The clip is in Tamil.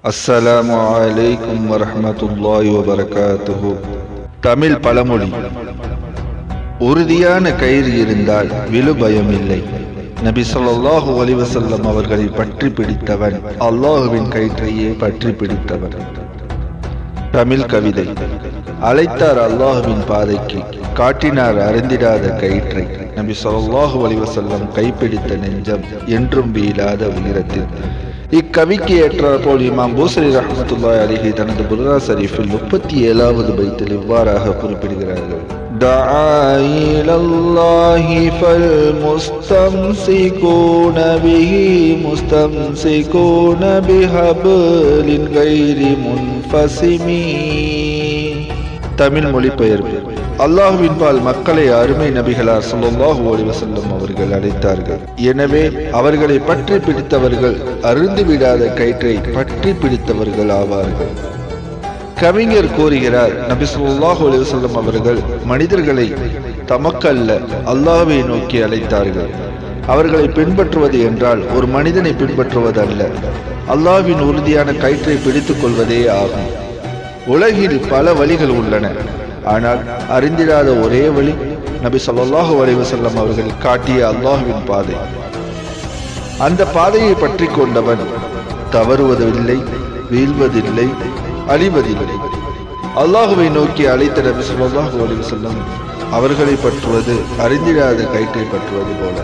அஸ்ஸலாமு அலைக்கும் வரஹ்மத்துல்லாஹி வபரகாத்துஹு. தமிழ் பழமொழி: உறுதியான கயிறு இருந்தால் விழு பயமில்லை. நபி ஸல்லல்லாஹு அலைஹி வஸல்லம் அவர்களை பற்றி பிடித்தவன் அல்லாஹுவின் கயிற்றையே பற்றி பிடித்தவன். தமிழ் கவிதை: அழைத்தார் அல்லாஹுவின் பாதைக்கு, காட்டினார் அருந்திடாத கயிற்றை. நபி ஸல்லல்லாஹு அலைஹி வஸல்லம் கைப்பிடித்த நெஞ்சம் என்றும் வீழாத உயரத்தில். இக்கவிக்கு ஏற்றார் போல் இமாம் பூசரி ரஹ்மத்துல்லாஹி அலைஹி தனது புர்ரா ஷரீஃபில் 37வது பைத்தில் இவ்வாறாக குறிப்பிடுகிறார்கள்: دعا إلى الله فالمستمسكون به مستمسكون بحبل غير منفصم. தமிழ் மொழிபெயர்ப்பு: அல்லாஹுவின் பால் மக்களை அருமை நபிகளார் ஸல்லல்லாஹு அலைஹி வஸல்லம் அவர்கள் அழைத்தார்கள். எனவே அவர்களை பற்றி பிடித்தவர்கள் அருந்து விடாத கயிற்றை பற்றி பிடித்தவர்கள் ஆவார்கள். கவிஞர் கூறுகிறார், நபி ஸல்லல்லாஹு அலைஹி வஸல்லம் அவர்கள் மனிதர்களை தமக்கல்ல அல்லாஹ்வை நோக்கி அழைத்தார்கள். அவர்களை பின்பற்றுவது என்றால் ஒரு மனிதனை பின்பற்றுவது அல்ல, அல்லாஹ்வின் உறுதியான கயிற்றை பிடித்துக் கொள்வதே ஆகும். உலகில் பல வழிகள் உள்ளன, ஆனால் அறிந்திடாத ஒரே வழி நபி ஸல்லல்லாஹு அலைஹி வஸல்லம் அவர்கள் காட்டிய அல்லாஹ்வின் பாதை. அந்த பாதையை பற்றி கொண்டவன் தவறுவதில்லை, வீழ்வதில்லை, அழிவதில்லை. அல்லாஹுவை நோக்கி அழைத்த நபி ஸல்லல்லாஹு அலைஹி வஸல்லம் அவர்களை பற்றுவது அறிந்திடாத கயிற்றை பற்றுவது போல.